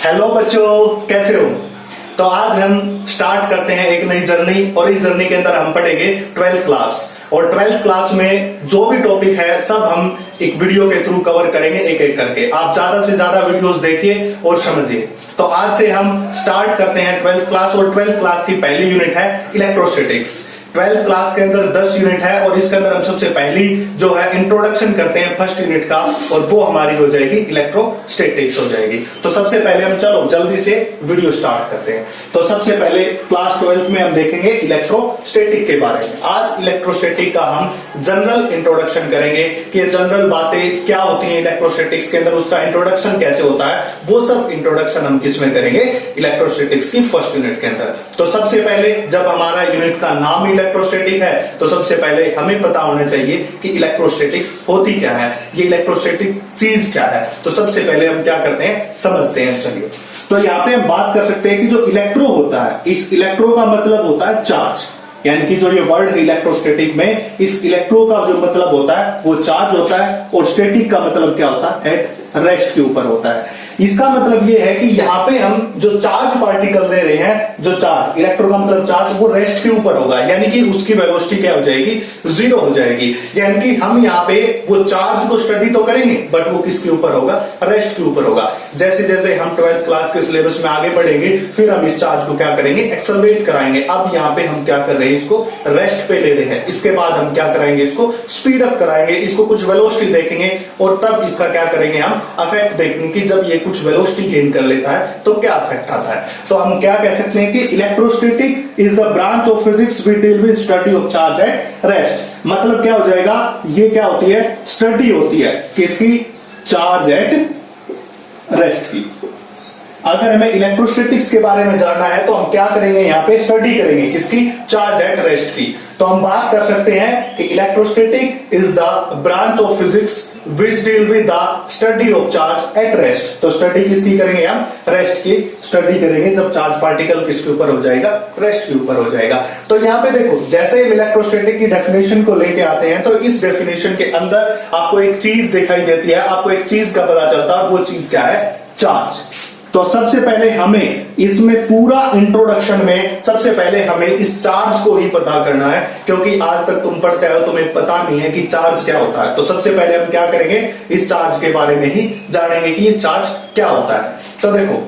Hello बच्चों, कैसे हो? तो आज हम स्टार्ट करते हैं एक नई जर्नी और इस जर्नी के अंदर हम पढ़ेंगे 12th क्लास। और 12th क्लास में जो भी टॉपिक है सब हम एक वीडियो के थ्रू कवर करेंगे एक एक करके। आप ज्यादा से ज्यादा वीडियोस देखिए और समझिए। तो आज से हम स्टार्ट करते हैं 12th क्लास और 12th क्लास की पहली यूनिट है इलेक्ट्रोस्टैटिक्स। 12th क्लास के अंदर 10 यूनिट है और इसके अंदर हम सबसे पहली जो है इंट्रोडक्शन करते हैं फर्स्ट यूनिट का, और वो हमारी हो जाएगी इलेक्ट्रोस्टैटिक्स हो जाएगी। तो सबसे पहले हम चलो जल्दी से वीडियो स्टार्ट करते हैं। तो सबसे पहले क्लास 12th में हम देखेंगे इलेक्ट्रोस्टैटिक के बारे में। आज इलेक्ट्रोस्टैटिक का हम जनरल इंट्रोडक्शन करेंगे कि जनरल बातें क्या होती हैं इलेक्ट्रोस्टैटिक्स के अंदर, उसका इंट्रोडक्शन कैसे होता है, वो सब इंट्रोडक्शन हम किसमें करेंगे, इलेक्ट्रोस्टैटिक्स की फर्स्ट यूनिट के अंदर। तो सबसे पहले जब हमारा यूनिट का नाम इलेक्ट्रोस्टैटिक है तो सबसे पहले हमें पता होना चाहिए कि इलेक्ट्रोस्टैटिक होती क्या है, ये इलेक्ट्रोस्टैटिक चीज क्या है। तो सबसे पहले हम क्या करते हैं, समझते हैं। चलिए, तो यहाँ पे हम बात कर सकते हैं कि जो इलेक्ट्रो होता है, इस इलेक्ट्रो का मतलब होता है चार्ज। यानी कि जो ये वर्ड है इलेक्ट्रोस्टैटिक में, इस इलेक्ट्रो का जो मतलब होता है वो चार्ज होता है, और स्टैटिक का मतलब क्या होता है, एट रेस्ट के ऊपर होता है। इसका मतलब ये है कि यहाँ पे हम जो चार्ज पार्टिकल ले रहे हैं, जो चार्ज, इलेक्ट्रो का मतलब चार्ज, वो रेस्ट के ऊपर होगा, यानी कि उसकी वेलोसिटी क्या हो जाएगी, जीरो हो जाएगी। यानी कि हम यहाँ पे वो चार्ज को स्टडी तो करेंगे बट वो किसके ऊपर होगा, रेस्ट के ऊपर होगा। जैसे जैसे हम 12th क्लास के सिलेबस में आगे बढ़ेंगे फिर हम इस चार्ज को क्या करेंगे, एक्सेलरेट कराएंगे। अब यहाँ पे हम क्या कर रहे हैं, इसको रेस्ट पे ले रहे हैं। इसके बाद हम क्या कराएंगे, इसको स्पीड अप कराएंगे, इसको कुछ वेलोसिटी देखेंगे, और तब इसका क्या करेंगे, हम इफेक्ट देखेंगे कि जब ये कुछ वेलोसिटी गेन कर लेता है तो क्या इफेक्ट आता है। तो हम क्या कह सकते हैं कि electrostatic is the branch of physics we deal with study of charge at rest. मतलब क्या हो जाएगा, ये क्या होती है, स्टडी होती है किसकी, चार्ज एट रेस्ट की। अगर हमें इलेक्ट्रोस्टैटिक्स के बारे में जानना है तो हम क्या करेंगे, यहाँ पे स्टडी करेंगे किसकी, चार्ज एट रेस्ट की। तो हम बात कर सकते हैं कि electrostatic is the branch of physics which deal with the study of charge at rest. तो स्टडी किसकी करेंगे, हम रेस्ट की स्टडी करेंगे, जब चार्ज पार्टिकल किसके ऊपर हो जाएगा, रेस्ट के ऊपर हो जाएगा। तो यहाँ पे देखो, जैसे हम इलेक्ट्रोस्टैटिक की डेफिनेशन को लेके आते हैं तो इस डेफिनेशन के अंदर आपको एक चीज दिखाई देती है, आपको एक चीज का पता चलता है, वो चीज क्या है, चार्ज। तो सबसे पहले हमें इसमें पूरा इंट्रोडक्शन में सबसे पहले हमें इस चार्ज को ही पता करना है, क्योंकि आज तक तुम पढ़ते हो, तुम्हें पता नहीं है कि चार्ज क्या होता है। तो सबसे पहले हम क्या करेंगे, इस चार्ज के बारे में ही जानेंगे कि ये चार्ज क्या होता है। तो देखो,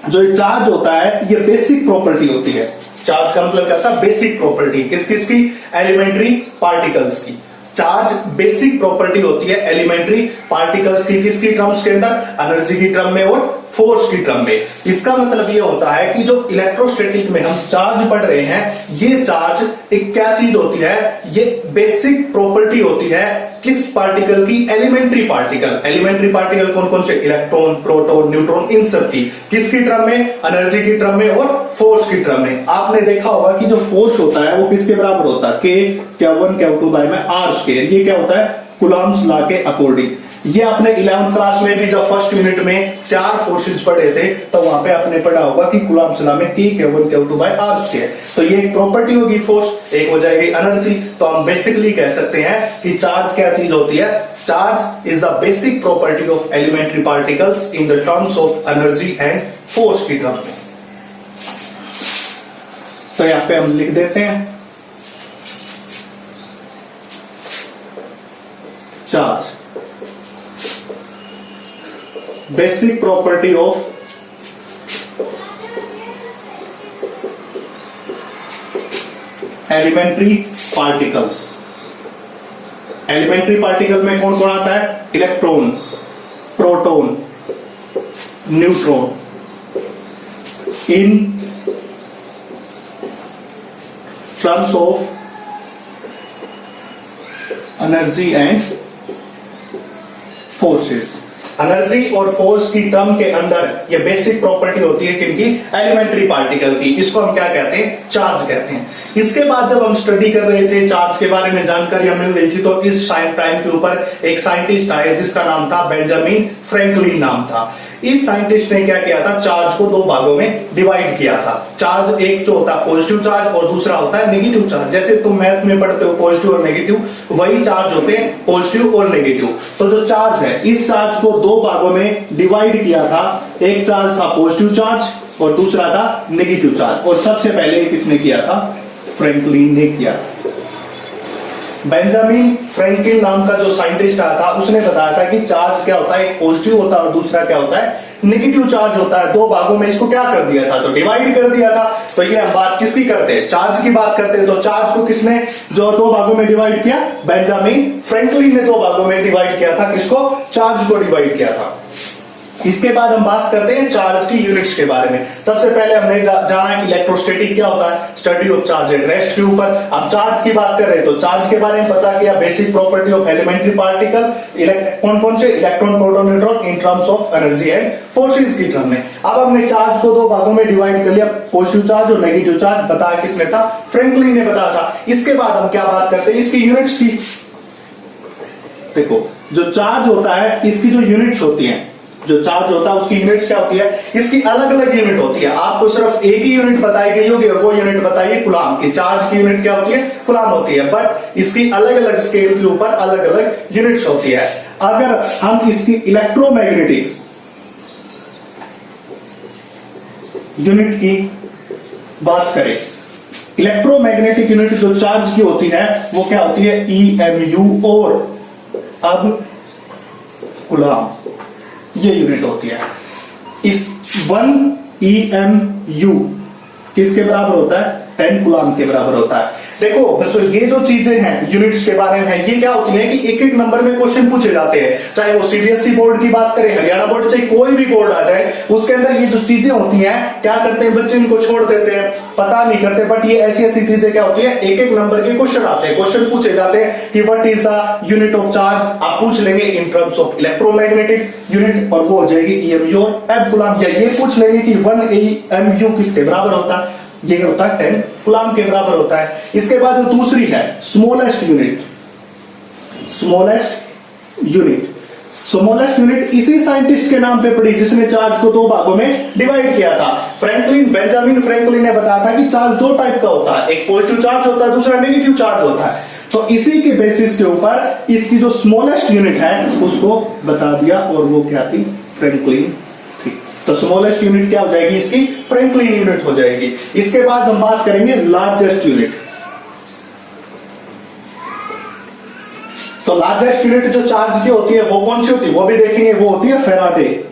जो ये चार्ज होता है ये बेसिक प्रॉपर्टी होती है। चार्ज का मतलब क्या होता है, बेसिक प्रॉपर्टी। किस किस की, एलिमेंट्री पार्टिकल्स की। चार्ज बेसिक प्रॉपर्टी होती है एलिमेंट्री पार्टिकल्स की, किसकी टर्म्स के अंदर, एनर्जी की टर्म में और फोर्स की टर्म में। इसका मतलब ये होता है कि जो इलेक्ट्रोस्टैटिक में हम चार्ज पढ़ रहे हैं, ये चार्ज एक क्या चीज होती है, ये बेसिक प्रॉपर्टी होती है किस पार्टिकल की, एलिमेंट्री पार्टिकल। एलिमेंट्री पार्टिकल कौन कौन से, इलेक्ट्रॉन, प्रोटॉन, न्यूट्रॉन, इन सब की। किसकी टर्म में, एनर्जी की टर्म में और फोर्स की टर्म में। आपने देखा होगा कि जो फोर्स होता है वो किसके बराबर होता है, K1 K2 बाय में R स्क्वायर। ये क्या होता है, कूलम्ब्स लॉ के अकॉर्डिंग। ये आपने 11th क्लास में भी जब फर्स्ट यूनिट में 4 फोर्सेस पढ़े थे तो वहां पे आपने पढ़ा होगा कि कूलम्ब्स लॉ में K1 K2 bye R square. तो ये एक प्रॉपर्टी होगी फोर्स, एक हो जाएगी एनर्जी। तो हम बेसिकली कह सकते हैं कि चार्ज क्या चीज होती है, charge is the basic property of elementary particles in the terms of energy and force की टर्म में। तो यहां पे हम लिख देते हैं charge basic property of elementary particles. Elementary particle में कौन कौन आता है, electron, proton, neutron, in terms of energy and forces. Energy और फोर्स की टर्म के अंदर ये बेसिक प्रॉपर्टी होती है किनकी, एलिमेंट्री पार्टिकल की। इसको हम क्या कहते हैं, चार्ज कहते हैं। इसके बाद जब हम स्टडी कर रहे थे, चार्ज के बारे में जानकारी हमें मिल रही थी, तो इस टाइम के ऊपर एक साइंटिस्ट आए जिसका नाम था बेंजामिन फ्रैंकलिन नाम था। इस साइंटिस्ट ने क्या किया था, चार्ज को दो भागों में डिवाइड किया था। चार्ज एक जो होता है पॉजिटिव चार्ज और दूसरा होता है नेगेटिव चार्ज। जैसे तुम मैथ में पढ़ते हो पॉजिटिव और नेगेटिव, वही चार्ज होते हैं पॉजिटिव और नेगेटिव। तो जो चार्ज है, इस चार्ज को दो भागों में डिवाइड किया था। एक चार्ज था पॉजिटिव चार्ज और दूसरा था नेगेटिव चार्ज। और सबसे पहले किसने किया था, फ्रैंकलिन ने किया। बेंजामिन फ्रैंकलिन नाम का जो साइंटिस्ट आया था, उसने बताया था कि चार्ज क्या होता है, एक पॉजिटिव होता है और दूसरा क्या होता है, नेगेटिव चार्ज होता है। दो भागों में इसको क्या कर दिया था, तो डिवाइड कर दिया था। तो ये हम बात किसकी करते हैं, चार्ज की बात करते हैं। तो चार्ज को किसने जो दो भागों में डिवाइड किया, बेंजामिन फ्रैंकलिन ने दो भागों में डिवाइड किया था। किसको, चार्ज को डिवाइड किया था। इसके बाद हम बात करते हैं चार्ज की यूनिट्स के बारे में। सबसे पहले हमने जाना है कि इलेक्ट्रोस्टैटिक क्या होता है, study of charge at rest के ऊपर। अब चार्ज की बात कर रहे हैं तो चार्ज के बारे में पता किया, basic property of elementary particle, कौन कौन से, electron proton neutron in terms of energy and forces की टर्म में। अब हमने चार्ज को दो भागों में डिवाइड कर लिया, पॉजिटिव चार्ज और नेगेटिव चार्ज। बताया किसने था, फ्रैंकलिन ने बताया था। इसके बाद हम क्या बात करते हैं, इसकी यूनिट्स की। देखो जो चार्ज होता है, इसकी जो यूनिट्स होती हैं, जो चार्ज होता है उसकी यूनिट्स क्या होती है, इसकी अलग अलग यूनिट होती है। आपको सिर्फ एक ही यूनिट बताई गई होगी और वो यूनिट बताइए कूलाम की। चार्ज की यूनिट क्या होती है, कूलाम होती है, बट इसकी अलग अलग स्केल के ऊपर अलग अलग यूनिट्स होती है। अगर हम इसकी इलेक्ट्रोमैग्नेटिक यूनिट की बात करें, इलेक्ट्रोमैग्नेटिक यूनिट जो चार्ज की होती है वो क्या होती है, EMU। और अब कूलाम ये यूनिट होती है। इस 1 EMU किसके बराबर होता है, 10 कूलाम के बराबर होता है। देखो बच्चों, ये जो चीजें हैं यूनिट्स के बारे में, ये क्या होती है कि एक एक नंबर में क्वेश्चन पूछे जाते हैं। चाहे वो CBSE बोर्ड की बात करें, हरियाणा बोर्ड, चाहे कोई भी बोर्ड आ जाए, उसके अंदर ये जो चीजें होती हैं, क्या करते हैं बच्चे, इनको छोड़ देते हैं, पता नहीं करते। बट ये ऐसी ऐसी चीजें क्या होती है, एक एक नंबर के क्वेश्चन आते हैं, क्वेश्चन पूछे जाते हैं कि what is the unit of charge. आप पूछ लेंगे इन टर्म्स ऑफ इलेक्ट्रोमैग्नेटिक यूनिट, और वो हो जाएगी EMU और एब कूलाम। ये पूछ लेंगे कि 1 EMU किसके बराबर होता है, ये होता है 10 कूलाम के बराबर होता है। इसके बाद जो दूसरी है स्मॉलेस्ट यूनिट, स्मॉलेस्ट यूनिट इसी साइंटिस्ट के नाम पे पड़ी जिसने चार्ज को दो भागों में डिवाइड किया था। फ्रैंकलिन, बेंजामिन फ्रैंकलिन ने बताया था कि चार्ज दो टाइप का होता है, एक पॉजिटिव चार्ज होता है, दूसरा नेगेटिव चार्ज होता है। तो इसी के बेसिस के ऊपर इसकी जो स्मॉलेस्ट यूनिट है उसको बता दिया, और वो क्या थी, फ्रैंकलिन थी। तो स्मॉलेस्ट यूनिट क्या हो जाएगी, इसकी फ्रैंकलिन यूनिट हो जाएगी। इसके बाद हम बात करेंगे लार्जेस्ट यूनिट। तो लार्जेस्ट यूनिट जो चार्ज की होती है वो कौन सी होती है, वो भी देखेंगे, वो होती है Faraday.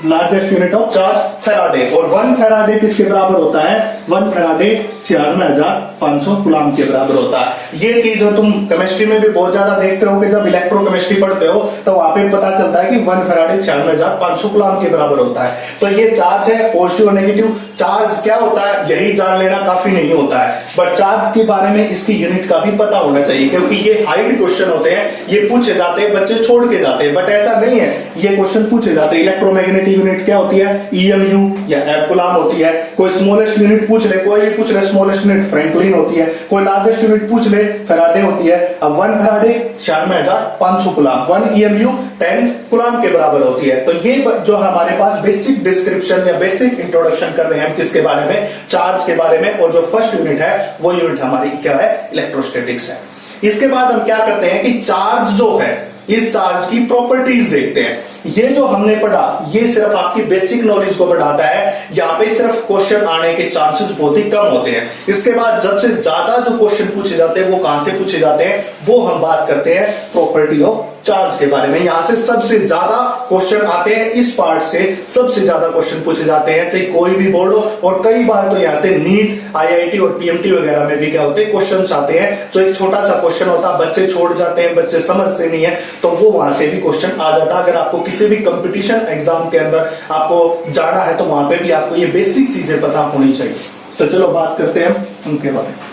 Largest unit of charge Faraday. और 1 फैराडे किसके बराबर होता है, 1 फैराडे 96,500 कूलाम के बराबर होता है। ये चीज तुम केमिस्ट्री में भी बहुत ज्यादा देखते हो कि जब इलेक्ट्रोकेमिस्ट्री पढ़ते हो तो वहां पे पता चलता है कि 1 फैराडे 96,500 कूलाम के बराबर होता है। तो ये चार्ज है, पॉजिटिव और नेगेटिव। चार्ज क्या होता है यही जान लेना काफी नहीं होता है, बट चार्ज के बारे में इसकी यूनिट का भी पता होना चाहिए, क्योंकि ये हाइड क्वेश्चन होते हैं, ये पूछे जाते हैं, बच्चे छोड़ के जाते हैं। बट ऐसा नहीं है, ये क्वेश्चन पूछे जाते हैं। इलेक्ट्रोमैग्नेटिक यूनिट क्या होती है, EMU या एब कूलाम होती है। कोई स्मॉलेस्ट यूनिट पूछ ले, कोई भी पूछ ले, स्मॉलेस्ट यूनिट फ्रैंकलिन होती है। कोई लार्जेस्ट यूनिट पूछ ले, फैराडे होती है। अब 1 फैराडे 96,500 कूलाम, 1 EMU 10 कूलाम के बराबर होती है। तो ये जो हमारे पास बेसिक डिस्क्रिप्शन या बेसिक इंट्रोडक्शन कर रहे हैं हम किसके बारे में, चार्ज के बारे में। और जो फर्स्ट यूनिट है वो यूनिट हमारी क्या है, इलेक्ट्रोस्टैटिक्स है। इसके बाद हम क्या करते हैं कि चार्ज जो है, इस चार्ज की प्रॉपर्टीज देखते हैं। ये जो हमने पढ़ा ये सिर्फ आपकी बेसिक नॉलेज को बढ़ाता है। यहाँ पे सिर्फ क्वेश्चन आने के चांसेस बहुत ही कम होते हैं। इसके बाद जब से ज्यादा जो क्वेश्चन पूछे जाते हैं वो कहां से पूछे जाते हैं, वो हम बात करते हैं प्रॉपर्टी ऑफ चार्ज के बारे में। यहां से सबसे ज्यादा क्वेश्चन आते हैं, इस पार्ट से सबसे ज्यादा क्वेश्चन पूछे जाते हैं, चाहे कोई भी बोर्ड हो। और कई बार तो यहां से नीट, IIT और PMT वगैरह में भी क्या होते हैं, क्वेश्चन आते हैं। जो एक छोटा सा क्वेश्चन होता है, बच्चे छोड़ जाते हैं, बच्चे समझते नहीं है, तो वो वहां से भी क्वेश्चन आ जाता है। अगर आपको किसी भी कंपटीशन एग्जाम के अंदर आपको जाना है तो वहां पे भी आपको ये बेसिक चीजें पता होनी चाहिए। तो चलो बात करते हैं उनके बारे में।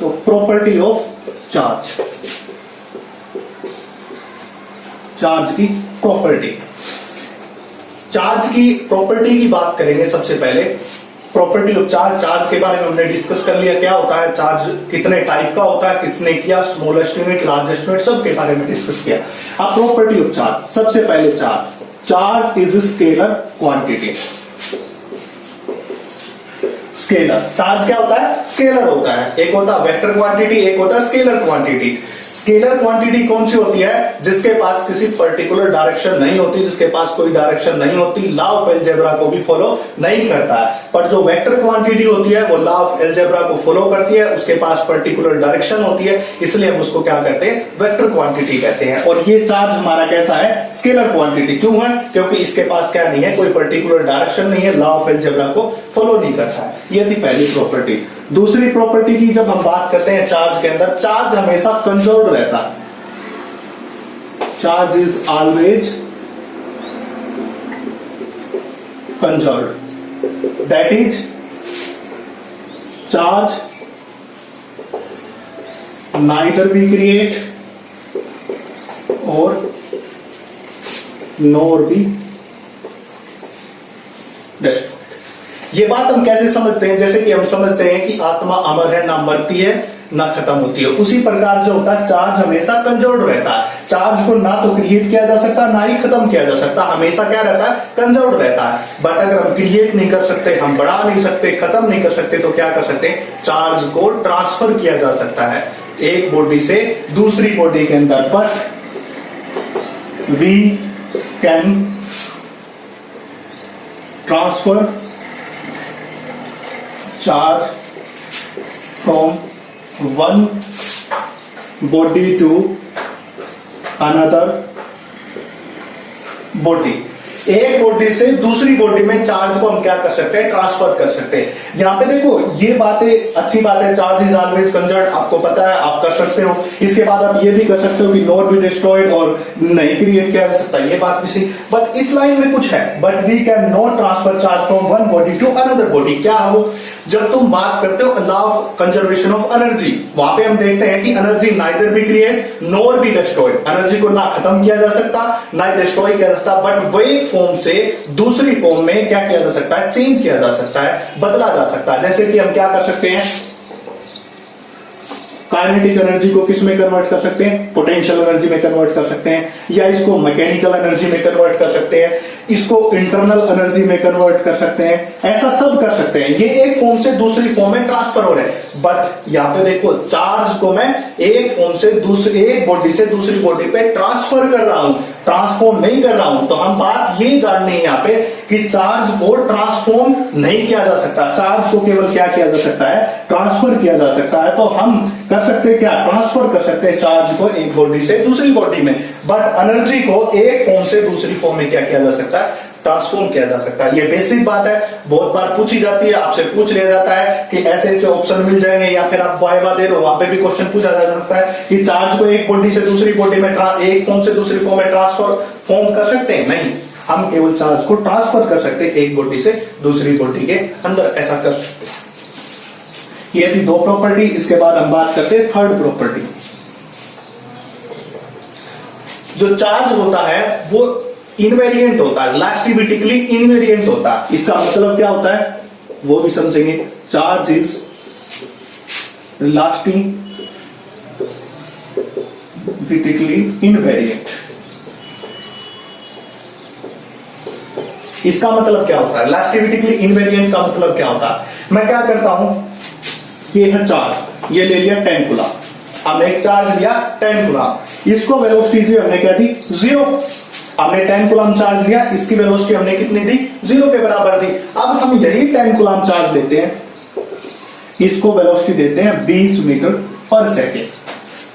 तो प्रॉपर्टी ऑफ चार्ज, चार्ज की प्रॉपर्टी, चार्ज की प्रॉपर्टी की बात करेंगे सबसे पहले। प्रॉपर्टी ऑफ चार्ज, चार्ज के बारे में हमने डिस्कस कर लिया, क्या होता है चार्ज, कितने टाइप का होता है, किसने किया, स्मॉलेस्ट यूनिट, लार्जेस्ट यूनिट, सब के बारे में डिस्कस किया। अब प्रॉपर्टी ऑफ चार्ज, सबसे पहले charge is scalar quantity. Scalar, charge क्या होता है, स्केलर होता है। एक होता है वेक्टर क्वांटिटी, एक होता है स्केलर क्वांटिटी। स्केलर क्वांटिटी कौन सी होती है, जिसके पास किसी पर्टिकुलर डायरेक्शन नहीं होती, जिसके पास कोई डायरेक्शन नहीं होती, लॉ ऑफ अलजेब्रा को भी फॉलो नहीं करता है। पर जो वेक्टर क्वांटिटी होती है वो लॉ ऑफ अलजेब्रा को फॉलो करती है, उसके पास पर्टिकुलर डायरेक्शन होती है, इसलिए हम उसको क्या करते हैं, वेक्टर क्वांटिटी कहते हैं। और ये चार्ज हमारा कैसा है, स्केलर क्वांटिटी। क्यों है, क्योंकि इसके पास क्या नहीं है, कोई पर्टिकुलर डायरेक्शन नहीं है, लॉ ऑफ अलजेब्रा को फॉलो नहीं करता है। ये थी पहली प्रॉपर्टी। दूसरी प्रॉपर्टी की जब हम बात करते हैं चार्ज के अंदर, चार्ज हमेशा कंजर्व्ड रहता है। Charge is always conserved, that is charge neither be create और नॉर बी डेस्ट्रॉयड। ये बात हम कैसे समझते हैं, जैसे कि हम समझते हैं कि आत्मा अमर है, ना मरती है ना खत्म होती है, उसी प्रकार जो होता है चार्ज हमेशा कंजर्व्ड रहता है। चार्ज को ना तो क्रिएट किया जा सकता, ना ही खत्म किया जा सकता, हमेशा क्या रहता है, कंजर्व्ड रहता है। बट अगर हम क्रिएट नहीं कर सकते, हम बढ़ा नहीं सकते, खत्म नहीं कर सकते, तो क्या कर सकते हैं, चार्ज को ट्रांसफर किया जा सकता है एक बॉडी से दूसरी बॉडी के अंदर। But we can transfer charge from one body to another body। एक बॉडी से दूसरी बॉडी में चार्ज को हम क्या कर सकते हैं, ट्रांसफर कर सकते हैं। यहां पे देखो ये बातें अच्छी बात है, चार्ज इज ऑलवेज कंजर्व्ड, आपको पता है, आप कर सकते हो। इसके बाद आप ये भी कर सकते हो कि नॉट बी डिस्ट्रॉयड और नहीं क्रिएट किया जा सकता, ये बात भी सही। बट इस लाइन में कुछ है, but we can not transfer charge from one body to another body. क्या है वो, जब तुम बात करते हो law of conservation of energy, वहां पे हम देखते हैं कि energy neither be create nor be destroyed, energy को ना खत्म किया जा सकता ना डिस्ट्रॉय किया जा सकता, बट वो एक फॉर्म से दूसरी फॉर्म में क्या किया जा सकता है, चेंज किया जा सकता है, बदला जा सकता है। जैसे कि हम क्या कर सकते हैं, काइनेटिक एनर्जी को किस में कन्वर्ट कर सकते हैं, पोटेंशियल एनर्जी में कन्वर्ट कर सकते हैं, या इसको मैकेनिकल एनर्जी में कन्वर्ट कर सकते हैं, इसको इंटरनल एनर्जी में कन्वर्ट कर सकते हैं, ऐसा सब कर सकते हैं। ये एक फॉर्म से दूसरी फॉर्म में ट्रांसफर हो रहे हैं। बट यहां पे देखो चार्ज को मैं एक फॉर्म से दूसरी, एक बॉडी से दूसरी बॉडी पे ट्रांसफर कर रहा हूं, ट्रांसफॉर्म नहीं कर रहा हूं। तो हम बात ये जाननी है यहां पे कि चार्ज को ट्रांसफॉर्म नहीं किया जा सकता, चार्ज को केवल क्या किया जा सकता है, ट्रांसफर किया जा सकता है। तो हम कर सकते हैं क्या, ट्रांसफर कर सकते हैं चार्ज को एक बॉडी से दूसरी बॉडी में, बट एनर्जी को एक फॉर्म से दूसरी फॉर्म में क्या किया जा सकता है, ट्रांसफॉर्म किया जा सकता है। ये बेसिक बात है, बहुत बार पूछी जाती है, आपसे पूछ लिया जाता है कि ऐसे ऐसे ऑप्शन मिल जाएंगे, या फिर आप वाइवा दे रहे हो वहां पे भी क्वेश्चन पूछा जा सकता है कि चार्ज को एक बॉडी से दूसरी बॉडी में, एक फॉर्म से दूसरी फॉर्म में ट्रांसफॉर्म कर सकते हैं। नहीं, हम केवल चार्ज को ट्रांसफर कर सकते हैं एक बॉडी से दूसरी बॉडी के अंदर, ऐसा कर सकते हैं। ये थी दो प्रॉपर्टी। इसके बाद हम बात करते हैं थर्ड प्रॉपर्टी। जो चार्ज होता है वो इनवेरिएंट होता है, इलास्टिसिटिकली इनवेरिएंट होता है। इसका मतलब क्या होता है वो भी समझेंगे। Charge is relativistically invariant. इसका मतलब क्या होता है, इलास्टिसिटिकली इनवेरिएंट का मतलब क्या होता है। मैं क्या करता हूं, ये है चार्ज, ये ले लिया 10 कूलम, हमने एक चार्ज लिया 10 कूलम, इसको वेलोसिटी हमने क्या दी 0। हमने 10 कूलम चार्ज लिया, इसकी वेलोसिटी हमने कितनी दी, 0 के बराबर दी। अब हम यही 10 कूलम चार्ज लेते हैं, इसको वेलोसिटी देते हैं 20 मीटर पर सेकेंड।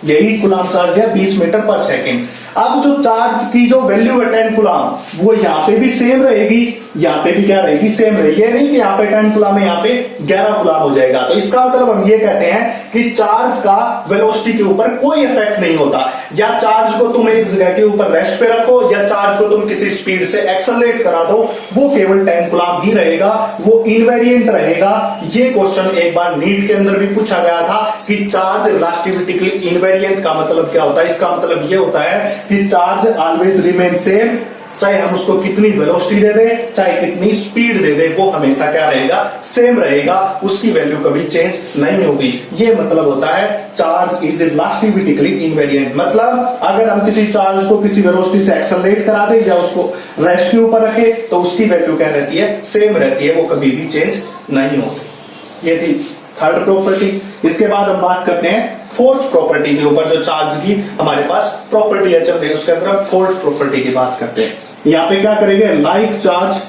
यही कूलम चार्ज है 20 मीटर पर सेकेंड। अब जो चार्ज की जो वैल्यू है 10 कूलम, वो यहां पे भी सेम रहेगी, यहां पे भी क्या रहेगी, सेम रहेगी। ये नहीं कि यहां पे 10 कूलम है, यहां पे 11 कूलम हो जाएगा। तो इसका मतलब हम ये कहते हैं कि चार्ज का वेलोसिटी के ऊपर कोई इफेक्ट नहीं होता। या चार्ज को तुम एक जगह के ऊपर रेस्ट पे रखो, या चार्ज को तुम किसी स्पीड से एक्सेलरेट करा दो, वो केवल 10 कूलम ही रहेगा, वो इनवेरिएंट रहेगा। ये क्वेश्चन एक बार नीट के अंदर भी पूछा गया था कि चार्ज इलास्टिसिटिकली इनवेरिएंट का मतलब क्या होता है। इसका मतलब ये होता है कि चार्ज ऑलवेज रिमेन सेम चाहे हम उसको कितनी वेलोसिटी दे दें, चाहे कितनी स्पीड दे दें, वो हमेशा क्या रहेगा, सेम रहेगा, उसकी वैल्यू कभी चेंज नहीं होगी। ये मतलब होता है चार्ज इज इलास्टिकली इनवेरिएंट। मतलब अगर हम किसी चार्ज को किसी वेलोसिटी से एक्सेलरेट करा दें या उसको रेस्ट के ऊपर रखे तो उसकी वैल्यू क्या रहती है, सेम रहती है, वो कभी भी चेंज नहीं होती। ये थी थर्ड प्रॉपर्टी। इसके बाद हम बात करते हैं फोर्थ प्रॉपर्टी के ऊपर, जो चार्ज की हमारे पास प्रॉपर्टी है चल रही है, उसके अंदर हम फोर्थ प्रॉपर्टी की बात करते हैं। यहां पे क्या करेंगे, like charge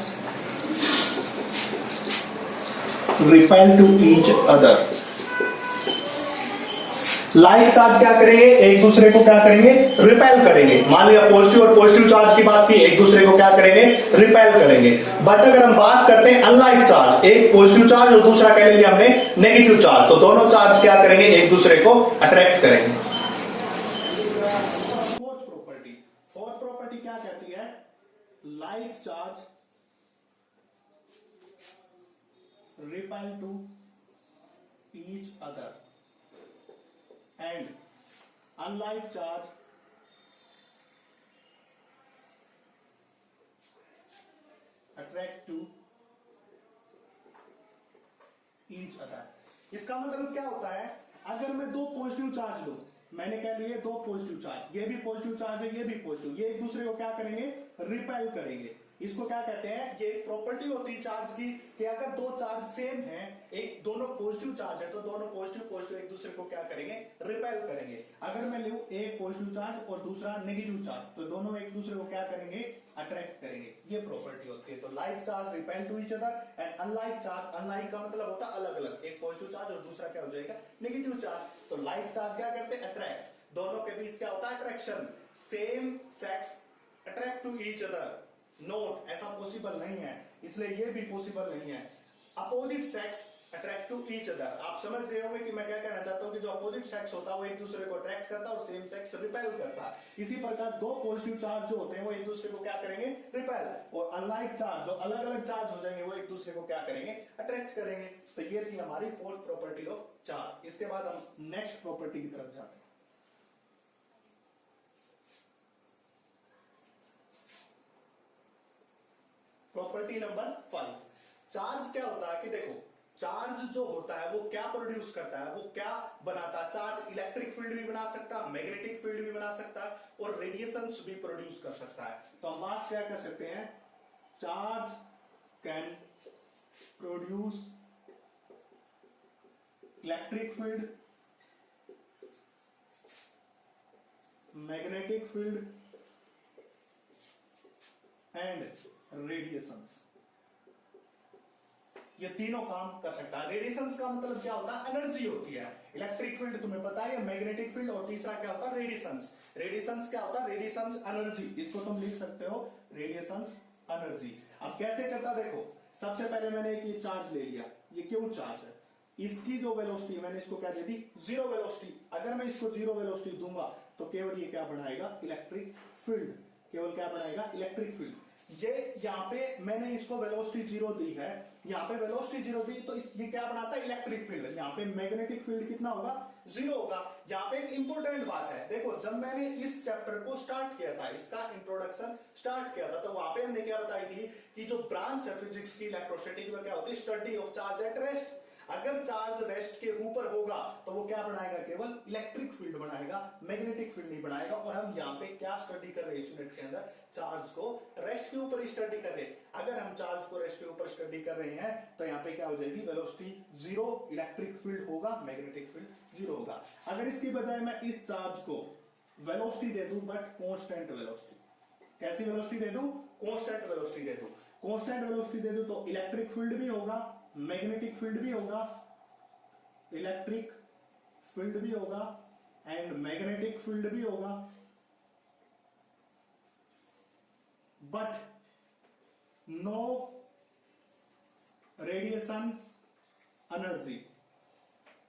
repel to each other. Like charge क्या करेंगे, एक दूसरे को क्या करेंगे, रिपेल करेंगे। मान लिया पॉजिटिव और पॉजिटिव चार्ज की बात की, एक दूसरे को क्या करेंगे, रिपेल करेंगे। बट अगर हम बात करते हैं अनलाइक चार्ज, एक पॉजिटिव चार्ज और दूसरा कह लिया हमने नेगेटिव चार्ज, तो दोनों चार्ज क्या करेंगे, एक दूसरे को अट्रैक्ट करेंगे। फोर्थ प्रॉपर्टी क्या कहती है, like charge repel to each other and unlike charge attract to each other। इसका मतलब क्या होता है, अगर मैं दो पॉजिटिव चार्ज लूं, मैंने कह लिए दो पॉजिटिव चार्ज, ये भी पॉजिटिव चार्ज है, ये भी पॉजिटिव, ये एक दूसरे को क्या करेंगे, रिपेल करेंगे। इसको क्या कहते हैं, ये एक प्रॉपर्टी होती है चार्ज की कि अगर दो चार्ज सेम हैं, एक दोनों पॉजिटिव चार्ज है, तो दोनों पॉजिटिव पॉजिटिव एक दूसरे को क्या करेंगे, रिपेल करेंगे। अगर मैं लूं एक पॉजिटिव चार्ज और दूसरा नेगेटिव चार्ज, तो दोनों एक दूसरे को क्या करेंगे, अट्रैक्ट करेंगे। ये प्रॉपर्टी होती है। तो like charge repel to each other and unlike charge, unlike का मतलब होता है अलग अलग, एक पॉजिटिव चार्ज और दूसरा क्या हो जाएगा, नेगेटिव चार्ज। तो लाइक चार्ज क्या करते हैं, अट्रैक्ट, दोनों के बीच क्या होता है, attraction. Same sex attract to each other, not ऐसा पॉसिबल नहीं है, इसलिए ये भी पॉसिबल नहीं है। Opposite sex attract to each other, आप समझ रहे होंगे कि मैं क्या कहना चाहता हूं, कि जो अपोजिट सेक्स होता है वो एक दूसरे को अट्रैक्ट करता है और सेम सेक्स रिपेल करता है। इसी प्रकार दो पॉजिटिव चार्ज जो होते हैं वो एक दूसरे को क्या करेंगे, रिपेल, और अनलाइक चार्ज जो अलग अलग चार्ज हो जाएंगे वो एक दूसरे को क्या करेंगे, अट्रैक्ट करेंगे। तो ये थी हमारी फोर्थ प्रॉपर्टी ऑफ चार्ज। इसके बाद हम नेक्स्ट प्रॉपर्टी की तरफ जाते हैं। Property number 5। चार्ज क्या होता है कि देखो, चार्ज जो होता है वो क्या प्रोड्यूस करता है, वो क्या बनाता है। चार्ज इलेक्ट्रिक फील्ड भी बना सकता है, मैग्नेटिक फील्ड भी बना सकता है और रेडिएशंस भी प्रोड्यूस कर सकता है। तो हम बात क्या कर सकते हैं, charge can produce electric field, magnetic field and radiations. ये तीनों काम कर सकता है। रेडिएशंस का मतलब क्या होता है, एनर्जी होती है। इलेक्ट्रिक फील्ड तुम्हें पता है, मैग्नेटिक फील्ड, और तीसरा क्या होता है, रेडिएशंस। रेडिएशंस क्या होता है, रेडिएशंस एनर्जी, इसको तुम लिख सकते हो रेडिएशंस एनर्जी। अब कैसे करता, देखो सबसे पहले मैंने एक ये चार्ज ले लिया, ये क्यों चार्ज है, इसकी जो वेलोसिटी मैंने इसको क्या दे दी, जीरो वेलोसिटी। अगर मैं इसको जीरो वेलोसिटी दूंगा तो केवल ये क्या बढ़ाएगा, इलेक्ट्रिक फील्ड, केवल क्या बढ़ाएगा, इलेक्ट्रिक फील्ड। ये यहां पे मैंने इसको वेलोसिटी जीरो दी है, यहां पे वेलोसिटी जीरो दी, तो ये क्या बनाता है, इलेक्ट्रिक फील्ड। यहां पे मैग्नेटिक फील्ड कितना होगा, जीरो होगा। यहां पे एक इंपॉर्टेंट बात है, देखो जब मैंने इस चैप्टर को स्टार्ट किया था, इसका इंट्रोडक्शन स्टार्ट किया था, तो वहां पे हमने क्या बताई थी कि जो ब्रांच है फिजिक्स की इलेक्ट्रोस्टैटिक में क्या होती है, study of charge at rest. अगर चार्ज रेस्ट के ऊपर होगा तो वो क्या बनाएगा, केवल इलेक्ट्रिक फील्ड बनाएगा, मैग्नेटिक फील्ड नहीं बनाएगा। और हम यहाँ पे क्या स्टडी कर रहे हैं इस यूनिट के अंदर, चार्ज को रेस्ट के ऊपर स्टडी कर रहे हैं। अगर हम चार्ज को रेस्ट के ऊपर स्टडी कर रहे हैं तो यहाँ पे क्या हो जाएगी, वेलोसिटी जीरो, इलेक्ट्रिक फील्ड होगा, मैग्नेटिक फील्ड जीरो होगा। अगर इसकी बजाय मैं इस चार्ज को वेलोसिटी दे दूं बट कांस्टेंट वेलोसिटी, कैसी वेलोसिटी दे दूं, कांस्टेंट वेलोसिटी दे दूं, कांस्टेंट वेलोसिटी दे दूं तो इलेक्ट्रिक फील्ड भी होगा, मैग्नेटिक फील्ड भी होगा, इलेक्ट्रिक फील्ड भी होगा एंड मैग्नेटिक फील्ड भी होगा, but no radiation energy.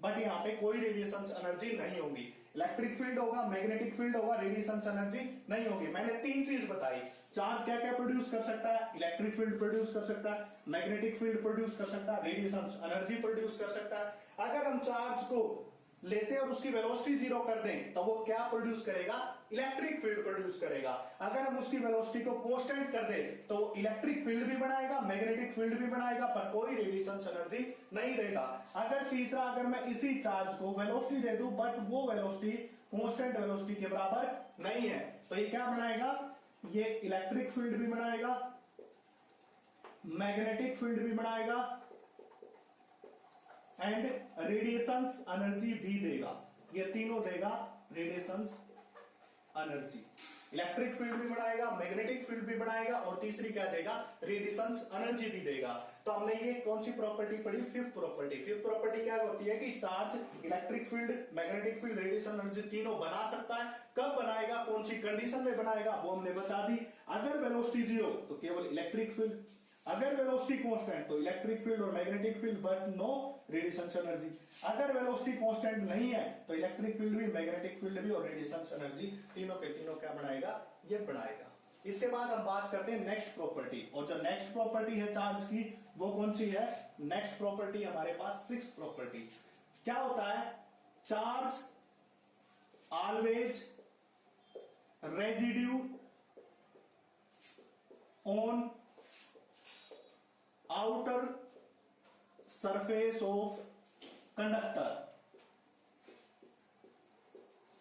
But यहां पे कोई रेडिएशन एनर्जी नहीं होगी। इलेक्ट्रिक फील्ड होगा, मैग्नेटिक फील्ड होगा, रेडिएशन एनर्जी नहीं होगी। मैंने तीन चीज बताई, चार्ज क्या क्या प्रोड्यूस कर सकता है, इलेक्ट्रिक फील्ड प्रोड्यूस कर सकता है, मैग्नेटिक फील्ड प्रोड्यूस कर सकता है, रेडिएशन एनर्जी प्रोड्यूस कर सकता है। अगर हम चार्ज को लेते हैं और उसकी वेलोसिटी जीरो कर दें तो वो क्या प्रोड्यूस करेगा, इलेक्ट्रिक फील्ड प्रोड्यूस करेगा। अगर हम उसकी वेलोसिटी को कांस्टेंट कर दें तो वो इलेक्ट्रिक फील्ड भी बनाएगा, मैग्नेटिक फील्ड भी बनाएगा, पर कोई रेडिएशन एनर्जी नहीं रहेगा। अगर तीसरा, अगर मैं इसी चार्ज को वेलोसिटी दे दूं बट वो वेलोसिटी कांस्टेंट वेलोसिटी के बराबर नहीं है, तो ये क्या बनाएगा, ये इलेक्ट्रिक फील्ड भी बनाएगा, मैग्नेटिक फील्ड भी बनाएगा एंड रेडिएशन एनर्जी भी देगा। ये तीनों देगा रेडिएशन एनर्जी। इलेक्ट्रिक फील्ड भी बनाएगा, मैग्नेटिक फील्ड भी बनाएगा और तीसरी क्या देगा, रेडिएशन एनर्जी भी देगा। तो हमने ये कौन सी प्रॉपर्टी पढ़ी, फिफ्थ प्रॉपर्टी। फिफ्थ प्रॉपर्टी क्या होती है कि charge electric field, magnetic field, radiation energy तीनों बना सकता है। कब बनाएगा, कौन सी कंडीशन में बनाएगा, वो हमने बता दी। अगर वेलोसिटी जीरो तो केवल इलेक्ट्रिक फील्ड, अगर वेलोसिटी कांस्टेंट तो इलेक्ट्रिक फील्ड और magnetic field but no radiation energy. अगर वेलोसिटी कांस्टेंट नहीं है तो इलेक्ट्रिक फील्ड भी, मैग्नेटिक फील्ड भी और रेडिएशन एनर्जी तीनों के तीनों क्या बनाएगा, ये बनाएगा। इसके बाद हम बात करते हैं नेक्स्ट प्रॉपर्टी, और जो नेक्स्ट प्रॉपर्टी है चार्ज की वो कौन सी है, नेक्स्ट प्रॉपर्टी हमारे पास सिक्स प्रॉपर्टी। क्या होता है, charge always residue on outer surface of conductor.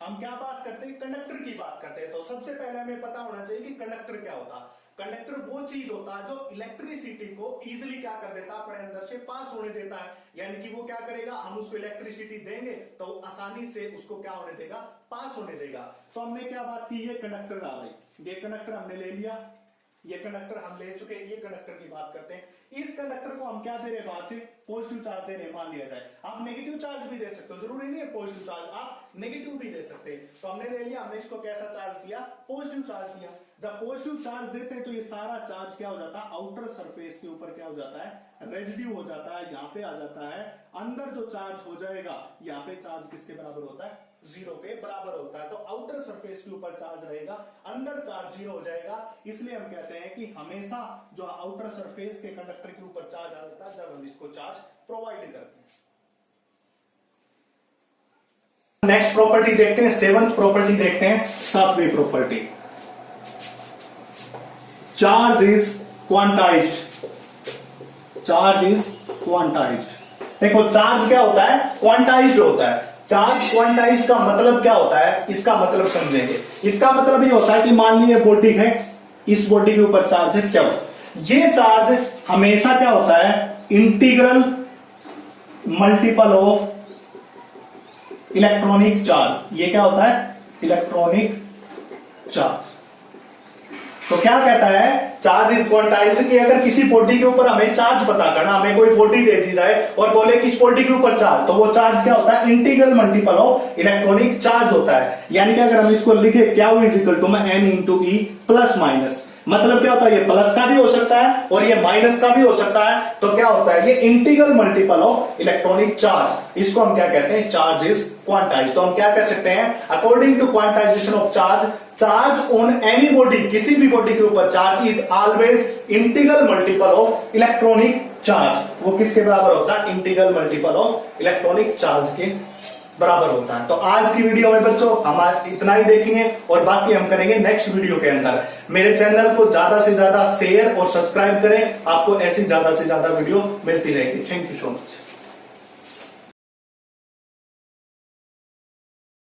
हम क्या बात करते हैं, कंडक्टर की बात करते हैं। तो सबसे पहले हमें पता होना चाहिए कि कंडक्टर क्या होता है। कंडक्टर वो चीज होता है जो इलेक्ट्रिसिटी को इजीली क्या कर देता है, अपने अंदर से पास होने देता है। यानी कि वो क्या करेगा, हम उसको इलेक्ट्रिसिटी देंगे तो आसानी से उसको क्या होने देगा, पास होने देगा। तो हमने क्या बात की, ये कंडक्टर आ गई, ये कंडक्टर हमने ले लिया, ये कंडक्टर हम ले चुके हैं। ये कंडक्टर की बात करते हैं। इस कंडक्टर को हम क्या दे रहे हैं, बाहर से पॉजिटिव चार्ज दे रहे हैं, मान लिया जाए। आप नेगेटिव चार्ज भी दे सकते हो, जरूरी नहीं है पॉजिटिव चार्ज, आप नेगेटिव भी दे सकते हैं। तो हमने ले लिया, हमने इसको कैसा चार्ज दिया, पॉजिटिव चार्ज दिया। जब पॉजिटिव चार्ज देते हैं तो ये सारा चार्ज क्या हो जाता है, आउटर सरफेस के ऊपर क्या हो जाता है, रेजिड्यू हो जाता है, यहाँ पे आ जाता है। अंदर जो चार्ज हो जाएगा, यहाँ पे चार्ज किसके बराबर होता है, जीरो के बराबर होता है। तो आउटर सरफेस के ऊपर चार्ज रहेगा, अंदर चार्ज जीरो हो जाएगा। इसलिए हम कहते हैं कि हमेशा जो आउटर सरफेस के कंडक्टर के ऊपर चार्ज आ जाता है जब हम इसको चार्ज प्रोवाइड करते हैं। नेक्स्ट प्रॉपर्टी देखते हैं, सेवंथ प्रॉपर्टी देखते हैं, सातवीं property, charge is quantized. Charge is quantized. देखो चार्ज क्या होता है, क्वांटाइज्ड होता है। चार्ज क्वांटाइज का मतलब क्या होता है, इसका मतलब समझेंगे। इसका मतलब ये होता है कि मान लीजिए बॉडी है, इस बॉडी के ऊपर चार्ज है, क्या ये चार्ज हमेशा क्या होता है, integral multiple of electronic charge. ये क्या होता है, इलेक्ट्रॉनिक चार्ज। तो क्या कहता है, चार्ज इज क्वांटाइज्ड, कि अगर किसी बॉडी के ऊपर हमें चार्ज पता करना, हमें कोई बॉडी दे दी जाए और बोले कि इस बॉडी के ऊपर चार्ज, तो वो चार्ज क्या होता है, integral multiple of electronic charge होता है। यानी कि अगर हम इसको लिखे क्या is equal to N into E plus minus, मतलब क्या होता है, ये प्लस का भी हो सकता है और ये माइनस का भी हो सकता है। तो क्या होता है, ये integral multiple of electronic charge, इसको हम क्या कहते हैं, चार्ज इज क्वांटाइज्ड। तो हम क्या कर सकते हैं, according to quantization of charge, charge on any body, किसी भी बॉडी के ऊपर charge is always integral multiple of electronic charge. वो किसके बराबर होता है, integral multiple of electronic charge के बराबर होता है। तो आज की वीडियो में बच्चों हम इतना ही देखेंगे और बाकी हम करेंगे नेक्स्ट वीडियो के अंदर। मेरे चैनल को ज्यादा से ज्यादा शेयर और सब्सक्राइब करें, आपको ऐसी ज्यादा से ज्यादा वीडियो मिलती रहेगी। Thank you so much.